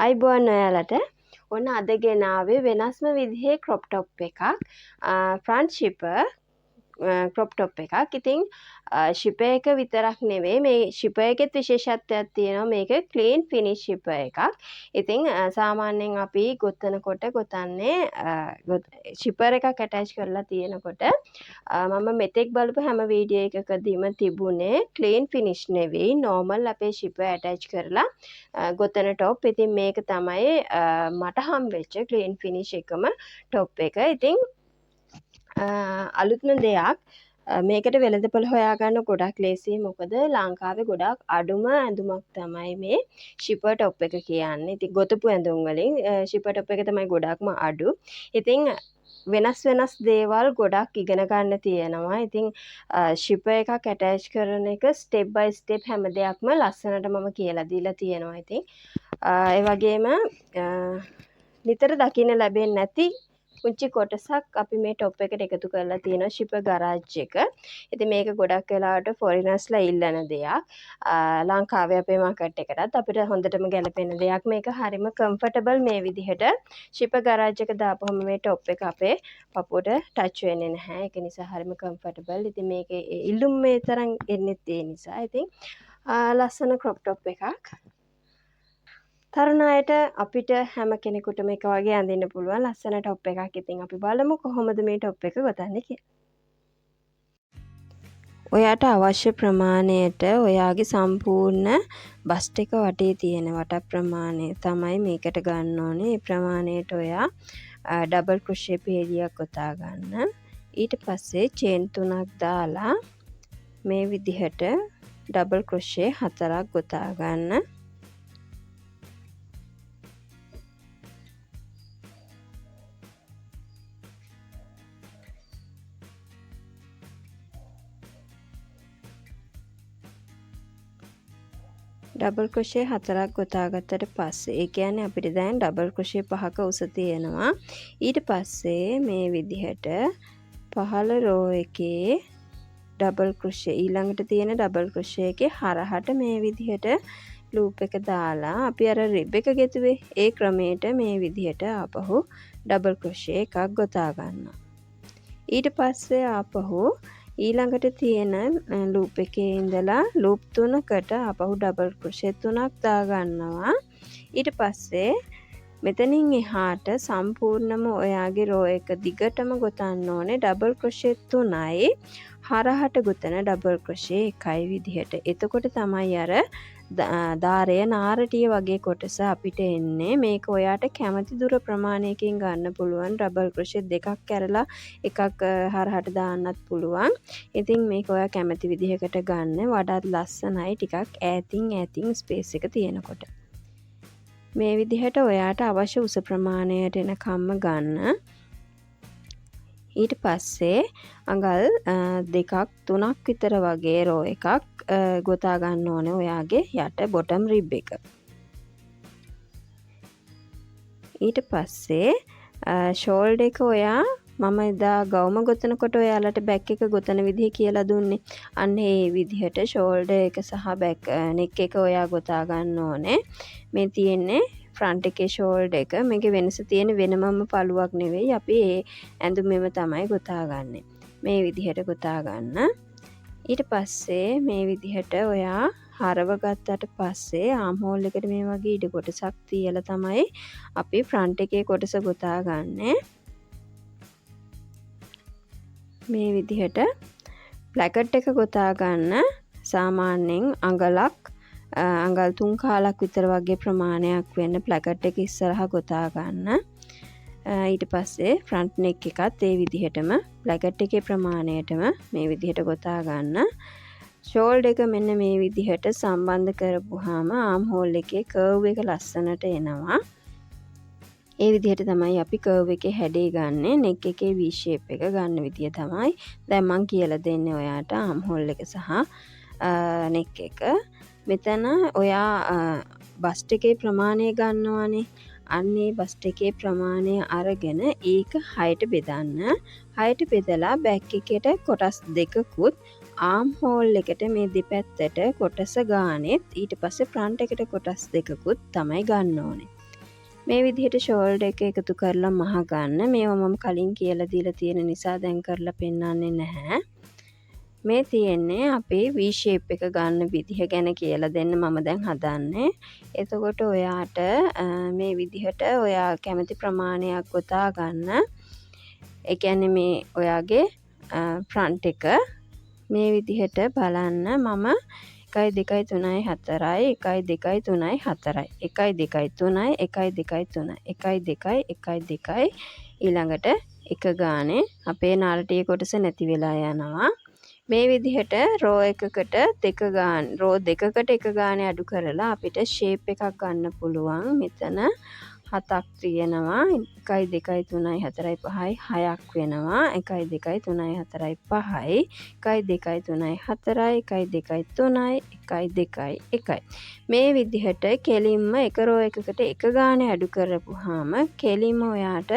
අයිබෝන් ඔයාලට ඔන්න අද ගෙනාවේ වෙනස්ම විදිහේ ක්‍රොප් ටොප් එකක් ෆ්‍රන්ට් ෂිපර් ක්‍රොප් ටොප් එකක්. ඉතින් ෂිපර් එක විතරක් නෙවෙයි මේ ෂිපර් එකෙත් විශේෂත්වයක් තියෙනවා මේක ක්ලීන් ෆිනිෂ් ෂිපර් එකක්. ඉතින් සාමාන්‍යයෙන් අපි ගොතනකොට ගොතන්නේ ෂිපර් එකක් ඇටච් කරලා තියෙනකොට මම මෙතෙක් බලපු හැම වීඩියෝ එකකදීම තිබුණේ ක්ලීන් ෆිනිෂ් නෙවෙයි නෝමල් අපේ ෂිපර් ඇටච් කරලා ගොතන ටොප්. ඉතින් මේක තමයි මට හම්බෙච්ච ක්ලීන් ෆිනිෂ් එකම ටොප් එක. ඉතින් අලුත්ම දෙයක් මේකට වෙළඳපොළ හොයාගන්න ගොඩක් ලේසියි. මොකද ලංකාවේ ගොඩක් අඩුම ඇඳුමක් තමයි මේ ෂිපර් ටොප් එක කියන්නේ. ඉතින් ගොතපු ඇඳුම් වලින් ෂිපර් ටොප් එක තමයි ගොඩක්ම අඩු. ඉතින් වෙනස් දේවල් ගොඩක් ඉගෙන ගන්න තියෙනවා. ඉතින් ෂිපර් එකක් ඇටච් කරන එක ස්ටෙප් බයි ස්ටෙප් හැම දෙයක්ම ලස්සනට මම කියලා දීලා තියෙනවා. ඉතින් ඒ වගේම නිතර දකින්න ලැබෙන්නේ නැති පුංචි කොටසක් අපි මේ ටොප් එකට එකතු කරලා තියෙනවා ෂිපර් ගරාජ් එක. ඉතින් මේක ගොඩක් වෙලාවට ෆොරිනර්ස්ලා ඉල්ලන දෙයක්. ලංකාවේ අපේ මාකට් එකටත් අපිට හොඳටම ගැලපෙන දෙයක්. මේක හරිම කම්ෆර්ටබල් මේ විදිහට ෂිපර් ගරාජ් එක දාපුවම මේ ටොප් එක අපේ පපුවට ටච් වෙන්නේ නැහැ. ඒක නිසා හරිම කම්ෆර්ටබල්. ඉතින් මේකේ ඉල්ලුම් මේ තරම් එන්නේ ඒ නිසා. ඉතින් ලස්සන ක්‍රොප් ටොප් එකක්. තරුණ අයට අපිට හැම කෙනෙකුටම එක වගේ අඳින්න පුළුවන් ලස්සන ටොප් එකක්. ඉතින් අපි බලමු කොහොමද මේ ටොප් එක ගොතන්නේ කියලා. ඔයාට අවශ්‍ය ප්‍රමාණයට ඔයාගේ සම්පූර්ණ බස්ට් එක වටේ තියෙන වට ප්‍රමාණය තමයි මේකට ගන්න ඕනේ. ඒ ප්‍රමාණයට ඔයා ඩබල් ක්‍රොෂේ පේලියක් ගොතා ගන්න. ඊට පස්සේ චේන් 3ක් දාලා මේ විදිහට ඩබල් ක්‍රොෂේ 4ක් ගොතා ගන්න. ඩබල් ක්‍රොෂේ 4ක් ගොතාගත්තට පස්සේ ඒ කියන්නේ අපිට දැන් ඩබල් ක්‍රොෂේ 5ක උස තියෙනවා. ඊට පස්සේ මේ විදිහට පහළ රෝ එකේ ඩබල් ක්‍රොෂේ ඊළඟට තියෙන ඩබල් ක්‍රොෂේ එකේ හරහට මේ විදිහට ලූප් එක දාලා අපි අර රිබ් එක ගෙතුවේ ඒ ක්‍රමයට මේ විදිහට ආපහු ඩබල් ක්‍රොෂේ එකක් ගොතා ගන්නවා. ඊට පස්සේ ආපහු ඊළඟට තියෙන ලූප් එකේ ඉඳලා ලූප් 3කට ආපහු ඩබල් ක්‍රොෂේ 3ක් දාගන්නවා. ඊට පස්සේ මෙතනින් එහාට සම්පූර්ණම ඔයාගේ රෝ එක දිගටම ගොතන්න ඕනේ ඩබල් ක්‍රොෂේ 3යි හරහට ගොතන ඩබල් ක්‍රොෂේ 1යි විදිහට. එතකොට තමයි අර දාරය නාරටිය වගේ කොටස අපිට එන්නේ. මේක ඔයාට කැමති දුර ප්‍රමාණයකින් ගන්න පුළුවන්. ඩබල් ක්‍රොෂේ 2ක් කැරලා එකක් හරහට දාන්නත් පුළුවන්. ඉතින් මේක ඔයා කැමති විදිහකට ගන්න. වඩාත් ලස්සනයි ටිකක් ඈතින් ස්පේස් එක තියෙනකොට. මේ විදිහට ඔයාට අවශ්‍ය උස ප්‍රමාණයට එනකම්ම ගන්න. ඊට පස්සේ අඟල් 2ක් 3ක් විතර වගේ රෝ එකක් ගොතා ගන්න ඕනේ ඔයාගේ යට බොටම් රිබ් එක. ඊට පස්සේ ෂෝල්ඩර් එක ඔයා මම එදා ගවුම ගොතනකොට ඔයාලට බැක් එක ගොතන විදිහ කියලා දුන්නේ. අන්න ඒ විදිහට ෂෝල්ඩර් එක සහ බැක් නෙක් එක ඔයා ගොතා ගන්න ඕනේ. මේ තියෙන්නේ ෆ්‍රන්ට් එකේ ෂෝල්ඩර් එක. මේකේ වෙනස තියෙන වෙනමම පළුවක් නෙවෙයි. අපි ඒ ඇඳුමෙම තමයි ගොතා ගන්නෙ. මේ විදිහට ගොතා ගන්න. ඊට පස්සේ මේ විදිහට ඔයා හරව ගත්තට පස්සේ ආම් හෝල් එකට මේ වගේ ඉඩ කොටසක් තියලා තමයි අපි ෆ්‍රන්ට් එකේ කොටස ගොතා ගන්නෙ. මේ විදිහට ප්ලැකට් එක ගොතා ගන්න සාමාන්‍යයෙන් අඟලක් අඟල් 3 කාලක් විතර වගේ ප්‍රමාණයක් වෙන්න ප්ලැකට් එක ඉස්සරහා ගොතා ගන්න. ඊට පස්සේ ෆ්‍රන්ට් නෙක් එකත් ඒ විදිහටම ප්ලැකට් එකේ ප්‍රමාණයටම මේ විදිහට ගොතා ගන්න. ෂෝල්ඩර් එක මෙන්න මේ විදිහට සම්බන්ධ කරපුවාම ආම් හෝල් එකේ කර්ව් එක ලස්සනට එනවා. ඒ විදිහට තමයි අපි කර්ව් එකේ හැඩේ ගන්නෙ. නෙක් එකේ V shape එක ගන්න විදිය තමයි දැන් මම කියලා දෙන්නේ ඔයාට ආම් හෝල් එක සහ නෙක් එක. මෙතන ඔයා බස්ට් එකේ ප්‍රමාණය ගන්නවානේ. අන්නේ බස්ට් එකේ ප්‍රමාණය අරගෙන ඒක 6ට බෙදන්න. 6ට බෙදලා බැක් එකට කොටස් දෙකකුත් ආම් හෝල් එකට මේ දෙපැත්තට කොටස ගානෙත් ඊට පස්සේ ෆ්‍රන්ට් එකට කොටස් දෙකකුත් තමයි ගන්න ඕනේ. මේ විදිහට ෂෝල්ඩර් එක එකතු කරලා මහ ගන්න. මේවා මම කලින් කියලා දීලා තියෙන නිසා දැන් කරලා පෙන්නන්නේ නැහැ. මේ තියෙන්නේ අපි V shape එක ගන්න විදිහ ගැන කියලා දෙන්න මම දැන් හදන්නේ. එතකොට ඔයාට මේ විදිහට ඔයා කැමති ප්‍රමාණයක් ගොතා ගන්න. ඒ කියන්නේ මේ ඔයාගේ ෆ්‍රන්ට් එක මේ විදිහට බලන්න. මම 1 2 3 4යි 1 2 3යි 4යි 1 2 3යි 1 2 3යි 1 2 1 2යි ඊළඟට එක ගානේ අපේ නාරටිය කොටස නැති වෙලා යනවා. මේ විදිහට රෝ එකකට දෙක ගාන රෝ දෙකකට එක ගානේ අඩු කරලා අපිට ෂේප් එකක් ගන්න පුළුවන්. මෙතන 7ක් තියෙනවා. 1 2 3යි 4යි 5යි 6ක් වෙනවා. 1 2 3යි 4යි 5යි 1 2 3යි 4යි 1 2 3යි 1 2යි 1යි. මේ විදිහට කෙලින්ම එක රෝ එකකට එක ගානේ අඩු කරපුවාම කෙලින්ම ඔයාට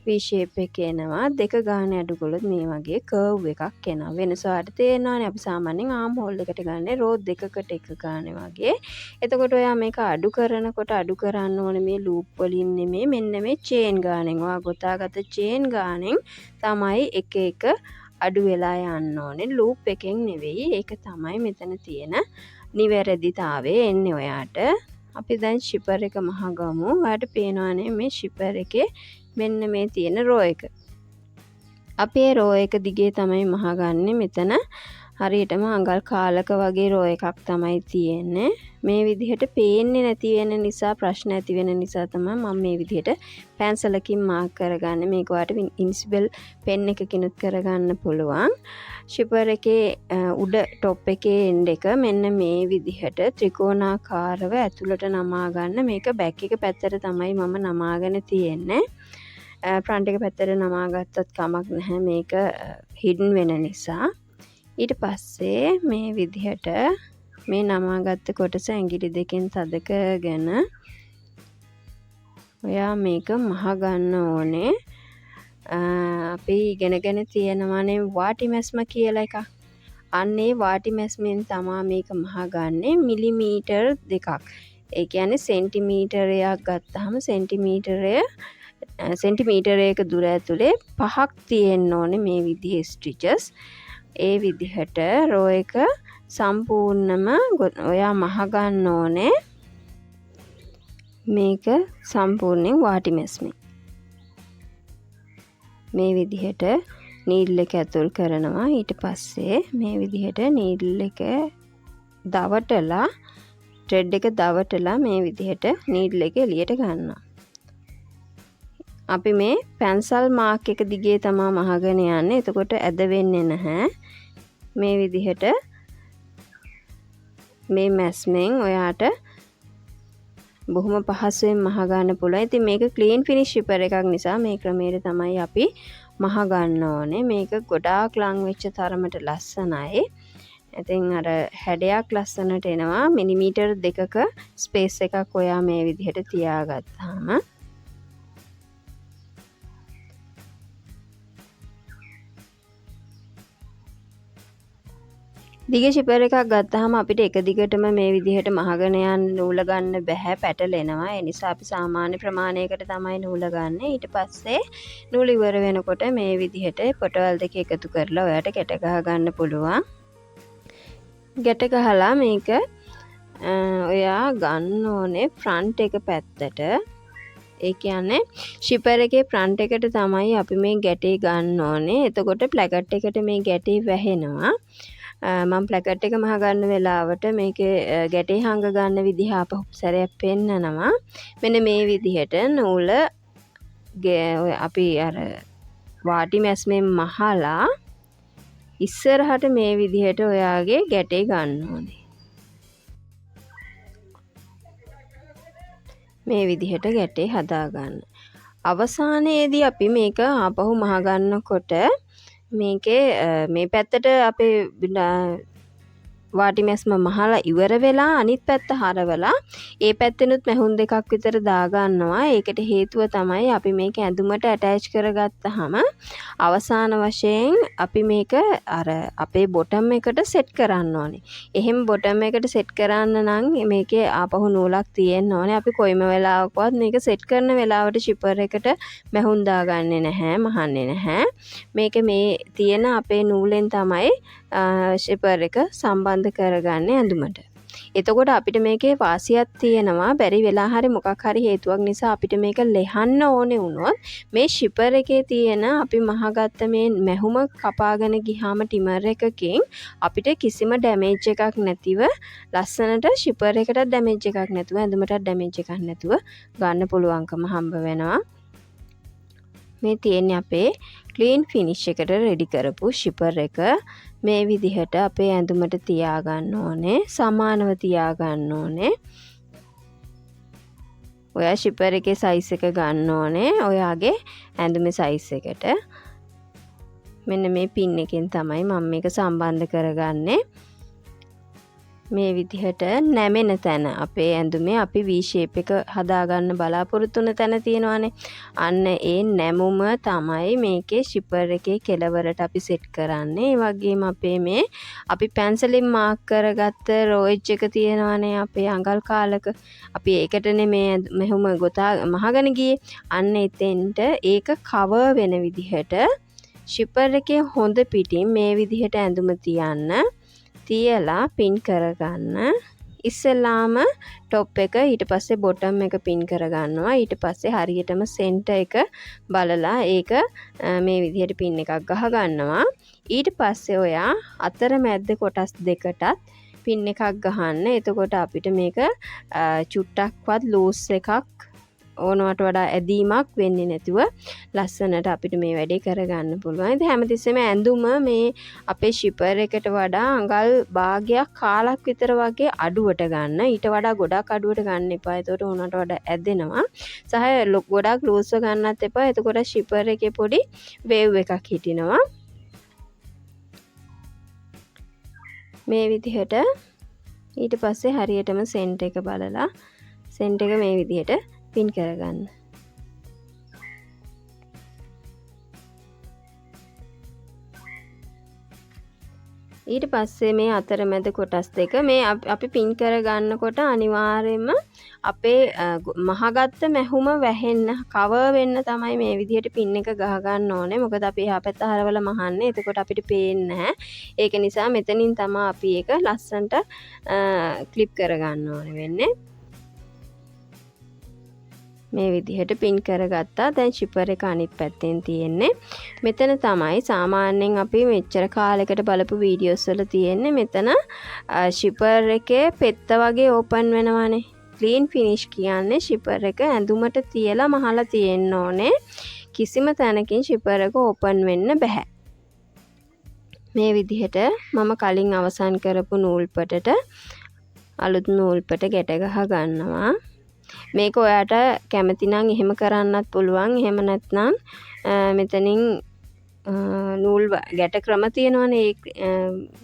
V shape එක එනවා. දෙක ගානේ අඩු කළොත් මේ වගේ curve එකක් එනවා. වෙනස ඔයාලට තේරෙනවානේ. අපි සාමාන්‍යයෙන් ආම් හෝල් එකට ගන්න රෝ දෙකකට එක ගානේ වගේ. එතකොට ඔයා මේක අඩු කරනකොට අඩු කරන්න ඕනේ මේ ලූප් වලින් නෙමෙයි මෙන්න මේ චේන් ගානෙන්. ඔයා ගොතාගත්ත චේන් ගානෙන් තමයි එක එක අඩු වෙලා යන්න ඕනේ. ලූප් එකෙන් නෙවෙයි. ඒක තමයි මෙතන තියෙන නිවැරදිතාවය එන්නේ ඔයාට. අපි දැන් ෂිපර් එක මහගමු. ඔයාට පේනවානේ මේ ෂිපර් එකේ මෙන්න මේ තියෙන රෝ එක. අපේ රෝ එක දිගේ තමයි මහගන්නේ. මෙතන හරියටම අඟල් කාලක වගේ රෝ එකක් තමයි තියෙන්නේ. මේ විදිහට පේන්නේ නැති වෙන නිසා ප්‍රශ්න ඇති වෙන නිසා තමයි මම මේ විදිහට පැන්සලකින් මාක් කරගන්නේ. මේක ඔයාලට ඉන්විසිබල් පෙන් එකකිනුත් කරගන්න පුළුවන්. ෂිපර් එකේ උඩ টොප් එකේ එන්ඩ් එක මෙන්න මේ විදිහට ත්‍රිකෝණාකාරව ඇතුළට නමා ගන්න. මේක බැක් එක පැත්තට තමයි මම නමාගෙන තියෙන්නේ. ෆ්‍රන්ට් එක පැත්තට නමා ගත්තත් කමක් නැහැ. මේක හිඩන් වෙන නිසා. ඊට පස්සේ මේ විදිහට මේ නමාගත්ත කොටස ඇඟිලි දෙකෙන් තද කරගෙන ඔයා මේක මහ ගන්න ඕනේ. අපි ඉගෙනගෙන තියෙනවානේ වාටි මැස්ම කියලා එකක්. අන්නේ වාටි මැස්මෙන් තමා මේක මහ ගන්නේ මිලිමීටර් දෙකක්. ඒ කියන්නේ සෙන්ටිමීටරයක් ගත්තාම සෙන්ටිමීටරයක දුර ඇතුලේ 5ක් තියෙන්න ඕනේ මේ විදිහේ ස්ටිචස්. ඒ විදිහට රෝ එක සම්පූර්ණම ඔයා මහ ගන්න ඕනේ. මේක සම්පූර්ණයෙන් වාටි මැස්මෙන් මේ විදිහට නීඩල් එක ඇතුල් කරනවා. ඊට පස්සේ මේ විදිහට නීඩල් එක දවටලා ත්‍රෙඩ් එක දවටලා මේ විදිහට නීඩල් එක එළියට ගන්නවා. අපි මේ පැන්සල් මාක් එක දිගේ තමා මහගෙන යන්නේ. එතකොට ඇද වෙන්නේ නැහැ. මේ විදිහට මේ මැස්මෙන් ඔයාට බොහොම පහසුවෙන් මහ ගන්න පුළුවන්. ඉතින් මේක ක්ලීන් ෆිනිෂ් ෂිපර් එකක් නිසා මේ ක්‍රමයට තමයි අපි මහ ගන්න ඕනේ. මේක ගොඩාක් ලං වෙච්ච තරමට ලස්සනයි. ඉතින් අර හැඩයක් ලස්සනට එනවා. මිලිමීටර් 2ක ස්පේස් එකක් ඔයා මේ විදිහට තියාගත්තාම දිග ෂිපර් එකක් ගත්තාම අපිට එක දිගටම මේ විදිහට මහගෙන යන්න නූල ගන්න බෑ, පැටලෙනවා. ඒ නිසා අපි සාමාන්‍ය ප්‍රමාණයකට තමයි නූල ගන්න. ඊට පස්සේ නූල ඉවර වෙනකොට මේ විදිහට පොටවල් දෙක එකතු කරලා ඔයාට ගැට ගහ ගන්න පුළුවන්. ගැට ගහලා මේක ඔයා ගන්න ඕනේ ෆ්‍රන්ට් එක පැත්තට. ඒ කියන්නේ ෂිපර් එකේ ෆ්‍රන්ට් එකට තමයි අපි මේ ගැටේ ගන්න ඕනේ. එතකොට ප්ලැකට් එකට මේ ගැටේ වැහෙනවා. මම ප්ලැකට් එක මහ ගන්න වෙලාවට මේකේ ගැටේ හංග ගන්න විදිහ ආපහු සැරයක් පෙන්නනවා. මෙන්න මේ විදිහට නූල අපි අර වාටි මැස්මෙන් මහලා ඉස්සරහට මේ විදිහට ඔයාගේ ගැටේ ගන්න ඕනේ. මේ විදිහට ගැටේ හදා ගන්න. අවසානයේදී අපි මේක ආපහු මහ ගන්නකොට මේකේ මේ පැත්තට අපේ වාටි මැස්ම මහලා ඉවර වෙලා අනිත් පැත්ත හරවලා ඒ පැත්තෙනුත් මැහුම් දෙකක් විතර දාගන්නවා. ඒකට හේතුව තමයි අපි මේක ඇඳුමට ඇටච් කරගත්තාම අවසාන වශයෙන් අපි මේක අර අපේ බොටම් එකට සෙට් කරන්න ඕනේ. එහෙම බොටම් එකට සෙට් කරන්න නම් මේකේ ආපහු නූලක් තියෙන්න ඕනේ. අපි කොයිම වෙලාවකවත් මේක සෙට් කරන වෙලාවට ෂිපර් එකට මැහුම් දාගන්නේ නැහැ, මහන්නේ නැහැ. මේක මේ තියෙන අපේ නූලෙන් තමයි ෂිපර් එක සම්බන්ධ කරගන්නේ ඇඳුමට. එතකොට අපිට මේකේ වාසියක් තියෙනවා. බැරි වෙලා හරි මොකක් හරි හේතුවක් නිසා අපිට මේක ලෙහන්න ඕනේ වුණොත් මේ ෂිපර් එකේ තියෙන අපි මහගත්ත මේ මැහුම කපාගෙන ගියාම ටිමර් එකකින් අපිට කිසිම ඩැමේජ් එකක් නැතිව ලස්සනට ෂිපර් එකටත් ඩැමේජ් එකක් නැතුව ඇඳුමටත් ඩැමේජ් එකක් නැතුව ගන්න පුළුවන්කම හම්බ වෙනවා. මේ තියෙන්නේ අපේ ක්ලීන් ෆිනිෂ් එකට රෙඩි කරපු ෂිපර් එක. මේ විදිහට අපේ ඇඳුමට තියාගන්න ඕනේ. සමානව තියාගන්න ඕනේ. ඔයා ෂිපර් එකේ සයිස් එක ගන්න ඕනේ. ඔයාගේ ඇඳුමේ සයිස් එකට. මෙන්න මේ පින් එකෙන් තමයි මම මේක සම්බන්ධ කරගන්නේ. මේ විදිහට නැමෙන තැන අපේ ඇඳුමේ අපි V shape එක හදාගන්න බලාපොරොත්තු වෙන තැන තියෙනවානේ. අන්න ඒ නැමුම තමයි මේකේ ෂිපර් එකේ කෙලවරට අපි සෙට් කරන්නේ. ඒ වගේම අපේ මේ අපි පැන්සලෙන් මාක් කරගත්ත රෝඑජ් එක තියෙනවානේ අපේ අඟල් කාලක. අපි ඒකටනේ මේ මෙහෙම ගොතා මහගෙන ගියේ. අන්න එතෙන්ට ඒක කවර් වෙන විදිහට ෂිපර් එකේ හොඳ පිටින් මේ විදිහට ඇඳුම තියන්න. තියලා පින් කරගන්න. ඉස්සෙල්ලාම টොප් එක ඊට පස්සේ බොටම් එක පින් කරගන්නවා. ඊට පස්සේ හරියටම සෙන්ටර් එක බලලා ඒක මේ විදිහට පින් එකක් ගහ ගන්නවා. ඊට පස්සේ ඔයා අතරමැද්ද කොටස් දෙකටත් පින් එකක් ගහන්න. එතකොට අපිට මේක චුට්ටක්වත් ලූස් එකක් ඕනවට වඩා ඇදීමක් වෙන්නේ නැතුව ලස්සනට අපිට මේ වැඩේ කරගන්න පුළුවන්. ඉතින් හැමතිස්සෙම ඇඳුම මේ අපේ ෂිපර් එකට වඩා අඟල් භාගයක් කාලක් විතර වගේ අඩුවට ගන්න. ඊට වඩා ගොඩක් අඩුවට ගන්න එපා. එතකොට උනට වඩා ඇදෙනවා. සහ ගොඩක් ලූස්ව ගන්නත් එපා. එතකොට ෂිපර් එකේ පොඩි වේව් එකක් හිටිනවා. මේ විදිහට ඊට පස්සේ හරියටම සෙන්ටර් එක බලලා සෙන්ටර් එක මේ විදිහට පින් කරගන්න. ඊට පස්සේ මේ අතරමැද කොටස් දෙක මේ අපි පින් කරගන්නකොට අනිවාර්යයෙන්ම අපේ මහගත්ත මැහුම වැහෙන්න කවර් වෙන්න තමයි මේ විදිහට පින් එක ගහ ගන්න ඕනේ. මොකද අපි එහා පැත්ත හරවලා මහන්නේ. එතකොට අපිට පේන්නේ නැහැ. ඒක නිසා මෙතනින් තමයි අපි ඒක ලස්සනට ක්ලිප් කරගන්න ඕනේ වෙන්නේ. මේ විදිහට පින් කරගත්තා. දැන් ෂිපර් එක අනිත් පැත්තෙන් තියෙන්නේ. මෙතන තමයි සාමාන්‍යයෙන් අපි මෙච්චර කාලයකට බලපු වීඩියෝස් වල තියෙන්නේ. මෙතන ෂිපර් එකේ පෙත්ත වගේ ඕපන් වෙනවානේ. ක්ලීන් ෆිනිෂ් කියන්නේ ෂිපර් එක ඇඳුමට තියලා මහලා තියෙන්න ඕනේ. කිසිම තැනකින් ෂිපර් එක ඕපන් වෙන්න බෑ. මේ විදිහට මම කලින් අවසන් කරපු නූල්පටට අලුත් නූල්පට ගැට ගහ ගන්නවා. මේක ඔයාට කැමති නම් එහෙම කරන්නත් පුළුවන්. එහෙම නැත්නම් මෙතනින් නූල් ගැට ක්‍රම තියෙනවනේ. ඒ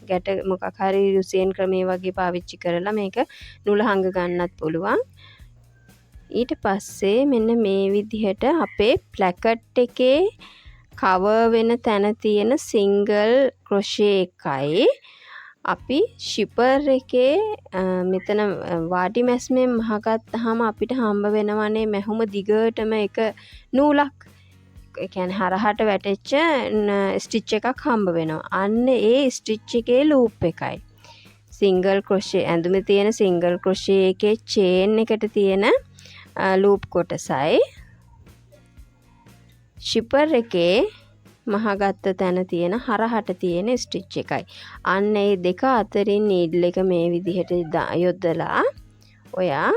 ගැට මොකක් හරි රුසියන් ක්‍රමයේ වගේ පාවිච්චි කරලා මේක නූල හංග ගන්නත් පුළුවන්. ඊට පස්සේ මෙන්න මේ විදිහට අපේ ප්ලැකට් එකේ කවර් වෙන තැන තියෙන සිංගල් ක්‍රොෂේ එකයි අපි ෂිපර් එකේ මෙතන වාටි මැස්මෙන් මහගත්තාම අපිට හම්බ වෙනවනේ මැහුම දිගටම එක නූලක්. ඒ කියන්නේ හරහට වැටෙච්ච ස්ටිච් එකක් හම්බ වෙනවා. අන්න ඒ ස්ටිච් එකේ ලූප් එකයි. සිංගල් ක්‍රොෂේ ඇඳුමේ තියෙන සිංගල් ක්‍රොෂේ එකේ චේන් එකට තියෙන ලූප් කොටසයි ෂිපර් එකේ මහගත්ත තැන තියෙන හරහට තියෙන ස්ටිච් එකයි. අන්න ඒ දෙක අතරින් නීඩල් එක මේ විදිහට යොදලා ඔයා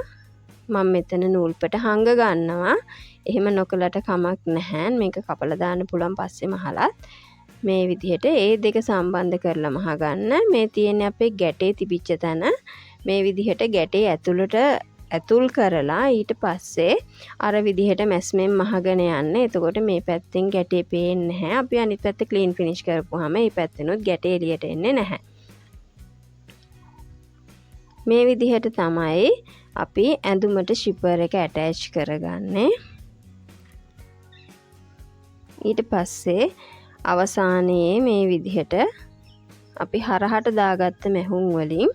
මම මෙතන නූල්පට හංග ගන්නවා. එහෙම නොකලට කමක් නැහැ. මේක කපලා දාන්න පුළුවන් පස්සේ මහලත්. මේ විදිහට ඒ දෙක සම්බන්ධ කරලා මහ ගන්න. මේ තියෙන්නේ අපේ ගැටේ තිබිච්ච තැන. මේ විදිහට ගැටේ ඇතුල් කරලා ඊට පස්සේ අර විදිහට මැස්මෙන් මහගෙන යන්න. එතකොට මේ පැත්තෙන් ගැටේ පේන්නේ නැහැ. අපි අනිත් පැත්ත ක්ලීන් ෆිනිෂ් කරපුවාම මේ පැත්තෙනුත් ගැටේ එළියට එන්නේ නැහැ. මේ විදිහට තමයි අපි ඇඳුමට ෂිපර් එක ඇටච් කරගන්නේ. ඊට පස්සේ අවසානයේ මේ විදිහට අපි හරහට දාගත්ත මැහුම් වලින්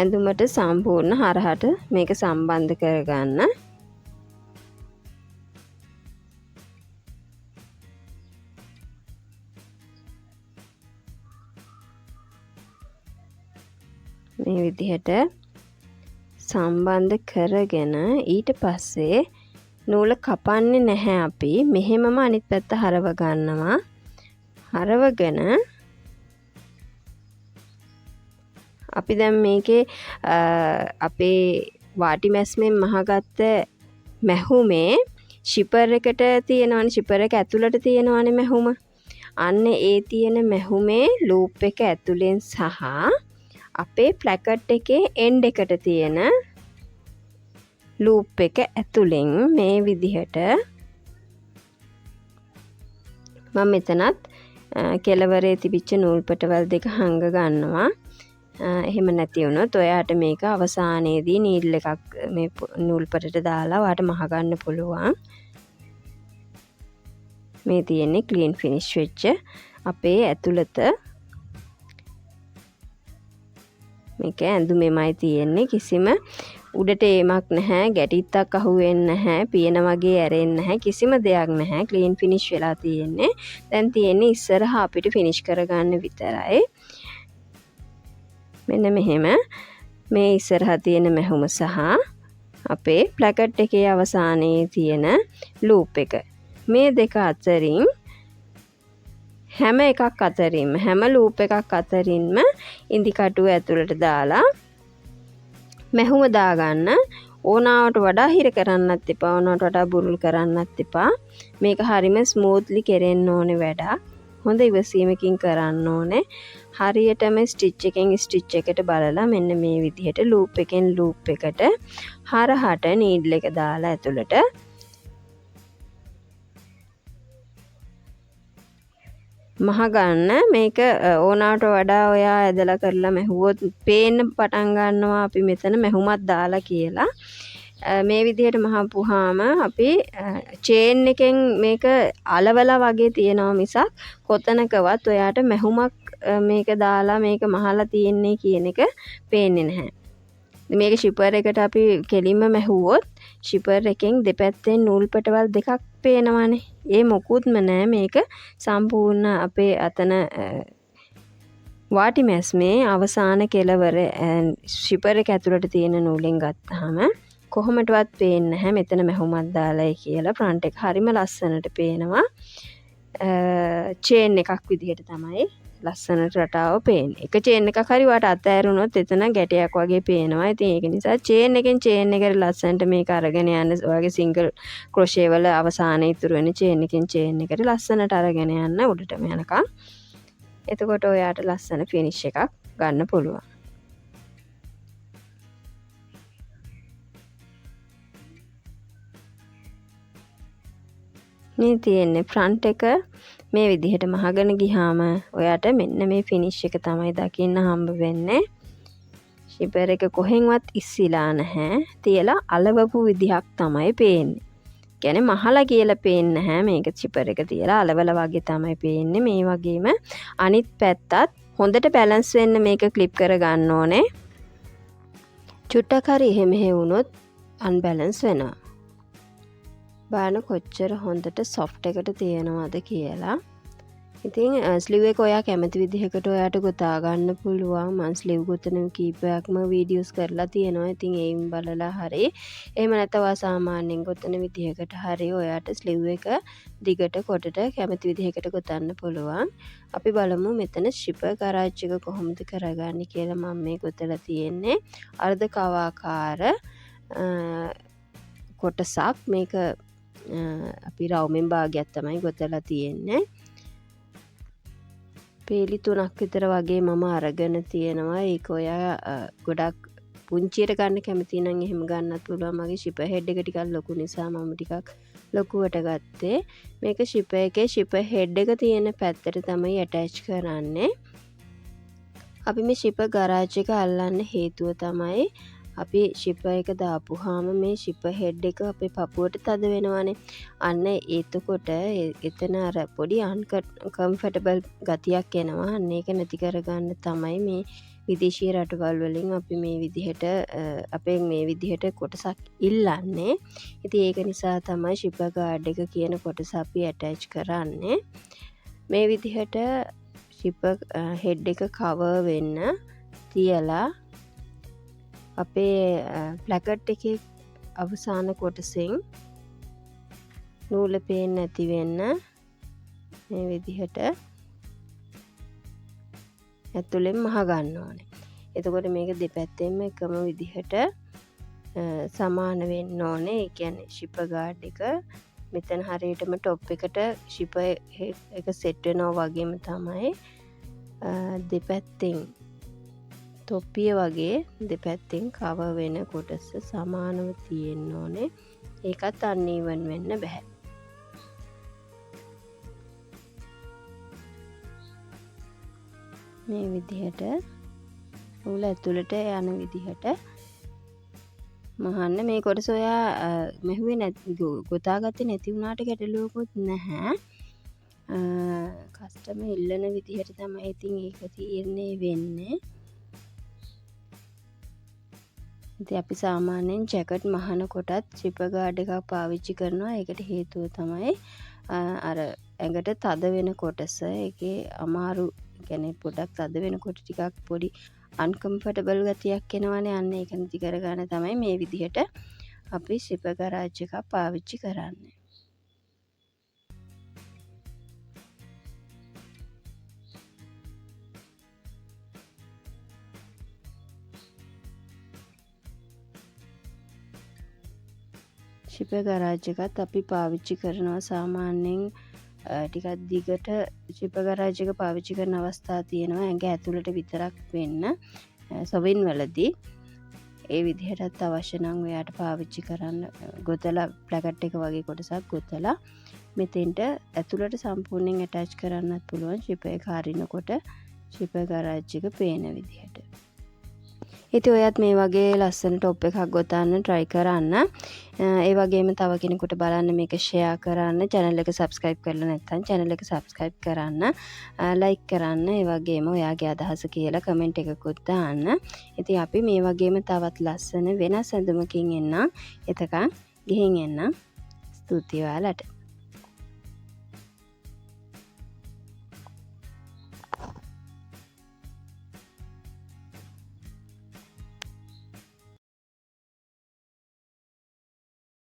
ඇඳුමට සම්පූර්ණ හරහට මේක සම්බන්ධ කරගන්න. මේ විදිහට සම්බන්ධ කරගෙන ඊට පස්සේ නූල කපන්නේ නැහැ අපි. මෙහෙමම අනිත් පැත්ත හරව ගන්නවා. හරවගෙන අපි දැන් මේකේ අපේ වාටි මැස්මෙන් මහගත්ත මැහුමේ ෂිපර් එකට තියෙනවනේ, ෂිපර් එක ඇතුළට තියෙනවනේ මැහුම. අන්න ඒ තියෙන මැහුමේ ලූප් එක ඇතුලෙන් සහ අපේ ප්ලැකට් එකේ එන්ඩ් එකට තියෙන ලූප් එක ඇතුලෙන් මේ විදිහට මම මෙතනත් කෙළවරේ තිබිච්ච නූල් පටවල් දෙක හංග ගන්නවා. එහෙම නැති වුණොත් ඔයාට මේක අවසානයේදී නීඩල් එකක් මේ නූල් පටට දාලා ඔයාට මහ ගන්න පුළුවන්. මේ තියෙන්නේ ක්ලීන් ෆිනිෂ් වෙච්ච අපේ ඇතුළත. මේක ඇඳුමෙමයි තියෙන්නේ. කිසිම උඩට ඒමක් නැහැ, ගැටිත්තක් අහුවෙන්නේ නැහැ, පියන වගේ ඇරෙන්නේ නැහැ, කිසිම දෙයක් නැහැ. ක්ලීන් ෆිනිෂ් වෙලා තියෙන්නේ. දැන් තියෙන්නේ ඉස්සරහා අපිට ෆිනිෂ් කරගන්න විතරයි. මෙන්න මෙහෙම මේ ඉස්සරහා තියෙන මැහුම සහ අපේ ප්ලැකට් එකේ අවසානයේ තියෙන ලූප් එක. මේ දෙක අතරින් හැම එකක් අතරින්ම හැම ලූප් එකක් අතරින්ම ඉඳි කටුව ඇතුළට දාලා මැහුම දාගන්න. ඕනාවට වඩා හිර කරන්නත් එපා, ඕනාවට වඩා බුරුල් කරන්නත් එපා. මේක හරිම ස්මූත්ලි කෙරෙන්න ඕනේ වැඩක්. හොඳ ඉවසීමකින් කරන්න ඕනේ. හරියටම ස්ටිච් එකෙන් ස්ටිච් එකට බලලා මෙන්න මේ විදිහට ලූප් එකෙන් ලූප් එකට හරහට නීඩල් එක දාලා ඇතුළට මහ ගන්න. මේක ඕනාවට වඩා ඔයා ඇදලා කරලා මැහුවොත් පේන්න පටන් ගන්නවා අපි මෙතන මැහුමක් දාලා කියලා. මේ විදිහට මහපුවාම අපි චේන් එකෙන් මේක අලවලා වගේ තියෙනවා මිසක් කොතනකවත් ඔයාට මැහුමක් මේක දාලා මේක මහලා තියෙන්නේ කියන එක පේන්නේ නැහැ. මේක ෂිපර් එකට අපි කෙලින්ම මැහුවොත් ෂිපර් එකෙන් දෙපැත්තෙන් නූල් පටවල් දෙකක් පේනවනේ. ඒ මොකුත්ම නැහැ. මේක සම්පූර්ණ අපේ අතන වාටි මැස්මේ අවසාන කෙළවර ෂිපර් එක ඇතුළට තියෙන නූලෙන් ගත්තාම කොහොමටවත් පේන්නේ නැහැ මෙතන මැහුමක් දාලායි කියලා. ෆ්‍රන්ට් එක හරිම ලස්සනට පේනවා. චේන් එකක් විදිහට තමයි ලස්සනට රටාව පේන්නේ. එක චේන් එකක් හරි වාට අතෑරුණොත් එතන ගැටයක් වගේ පේනවා. ඉතින් ඒක නිසා චේන් එකෙන් චේන් එකට ලස්සනට මේක අරගෙන යන්න ඔයගේ සිංගල් ක්‍රොෂේ වල අවසානයේ ඉතුරු වෙන චේන් එකෙන් චේන් එකට ලස්සනට අරගෙන යන්න උඩටම යනකම්. එතකොට ඔයාට ලස්සන ෆිනිෂ් එකක් ගන්න පුළුවන්. මේ තියෙන්නේ ෆ්‍රන්ට් එක මේ විදිහට මහගෙන ගියාම ඔයාට මෙන්න මේ ෆිනිෂ් එක තමයි දකින්න හම්බ වෙන්නේ. ෂිපර් එක කොහෙන්වත් ඉස්සිලා නැහැ. තියලා අලවපු විදිහක් තමයි පේන්නේ. කියන්නේ මහලා කියලා පේන්නේ නැහැ. මේක ෂිපර් එක තියලා අලවල වගේ තමයි පේන්නේ. මේ වගේම අනිත් පැත්තත් හොඳට බැලන්ස් වෙන්න මේක ක්ලිප් කර ගන්න ඕනේ. චුට්ටක් හරි එහෙ මෙහෙ වුණොත් අන්බැලන්ස් වෙනවා. බලන්න කොච්චර හොඳට සොෆ්ට් එකට තියෙනවද කියලා. ඉතින් ස්ලිව් එක ඔයා කැමති විදිහකට ඔයාට ගොතා ගන්න පුළුවන්. මම ස්ලිව් ගොතන කීපයක්ම වීඩියෝස් කරලා තියෙනවා. ඉතින් ඒයින් බලලා හරි එහෙම නැත්නම් සාමාන්‍යයෙන් ගොතන විදිහකට හරි ඔයාට ස්ලිව් එක දිගට කොටට කැමති විදිහකට ගොතන්න පුළුවන්. අපි බලමු මෙතන ෂිපර් කරාච් එක කොහොමද කරගන්නේ කියලා. මම මේ ගොතලා තියෙන්නේ අර්ධ කවාකාර කොටසක්. මේක අපි රවුමෙන් භාගයක් තමයි ගොතලා තියෙන්නේ. පේලි 3ක් විතර වගේ මම අරගෙන තියෙනවා. ඒක ඔයා ගොඩක් පුංචියට ගන්න කැමති නම් එහෙම ගන්නත් පුළුවන්. මගේ ෂිපර් හෙඩ් එක ටිකක් ලොකු නිසා මම ටිකක් ලොකුවට ගත්තේ. මේක ෂිපර් එකේ ෂිපර් හෙඩ් එක තියෙන පැත්තට තමයි ඇටච් කරන්නේ. අපි මේ ශිපර් ගරාජ් එක අල්ලන්න හේතුව තමයි අපි ශිපර් එක දාපුහාම මේ ශිපර් හෙඩ් එක අපේ පපුවට තද වෙනවනේ. අන්න එතකොට එතන අර පොඩි අන්කම්ෆර්ටබල් ගතියක් එනවා. අන්න ඒක නැති කරගන්න තමයි මේ විදේශීය රටවල් වලින් අපි මේ විදිහට අපේ මේ විදිහට කොටසක් ඉල්ලන්නේ. ඉතින් ඒක නිසා තමයි ශිපර් ගාඩ් එක කියන කොටස අපි ඇටච් කරන්නේ. මේ විදිහට ශිපර් හෙඩ් එක කවර් වෙන්න තියලා අපේ ප්ලැකට් එකේ අවසාන කොටසෙන් නූල පේන්නේ නැති වෙන්න මේ විදිහට ඇතුලෙන් මහ ගන්න ඕනේ. එතකොට මේක දෙපැත්තෙන්ම එකම විදිහට සමාන වෙන්න ඕනේ. ඒ කියන්නේ ශිපර් ගාඩ් එක මෙතන හරියටම টොප් එකට ශිපර් එක සෙට් වෙනවා වගේම තමයි දෙපැත්තෙන් තොප්පිය වගේ දෙපැත්තෙන් කවර් වෙන කොටස සමානව තියෙන්න ඕනේ. ඒකත් අන්ඊවන් වෙන්න බෑ. මේ විදිහට නූල ඇතුළට යන විදිහට මහන්න. මේ කොටස ඔයා මෙහුවේ නැති ගොතාගත්තේ නැති වුණාට ගැටලුවකුත් නැහැ. කස්ටමර් ඉල්ලන විදිහට තමයි ඉතින් ඒක තීරණය වෙන්නේ. ඉතින් අපි සාමාන්‍යයෙන් ජැකට් මහන කොටත් ශිපර් ගාඩ් එකක් පාවිච්චි කරනවා. ඒකට හේතුව තමයි අර ඇඟට තද වෙන කොටස. ඒකේ අමාරු කියන්නේ පොඩක් තද වෙනකොට ටිකක් පොඩි අන්කම්ෆර්ටබල් ගතියක් එනවනේ. අන්න ඒක නැති කරගන්න තමයි මේ විදිහට අපි ශිපර් ගරාජ් එකක් පාවිච්චි කරන්නේ. ශිපර් ගරාජ් එකත් අපි පාවිච්චි කරනවා සාමාන්‍යයෙන් ටිකක් දිගට ශිපර් ගරාජ් එක පාවිච්චි කරන අවස්ථා තියෙනවා ඇඟ ඇතුළට විතරක් වෙන්න සවින් වලදී. ඒ විදිහටත් අවශ්‍ය නම් ඔයාට පාවිච්චි කරන්න ගොතලා ප්ලැකට් එක වගේ කොටසක් ගොතලා මෙතෙන්ට ඇතුළට සම්පූර්ණයෙන් ඇටච් කරන්නත් පුළුවන් ශිපර් එක හරිනකොට ශිපර් ගරාජ් එක පේන විදිහට. ඉතින් ඔයත් මේ වගේ ලස්සන টොප් එකක් ගොතන්න try කරන්න. ඒ වගේම තව කෙනෙකුට බලන්න මේක share කරන්න. channel එක subscribe කරලා නැත්නම් channel එක subscribe කරන්න. like කරන්න. ඒ වගේම ඔයාගේ අදහස කියලා comment එකකුත් දාන්න. ඉතින් අපි මේ වගේම තවත් ලස්සන වෙනස් ඇඳුමකින් එන්නම්. එතකන් ගිහින් එන්නම්. ස්තුතියි ඔයාලට.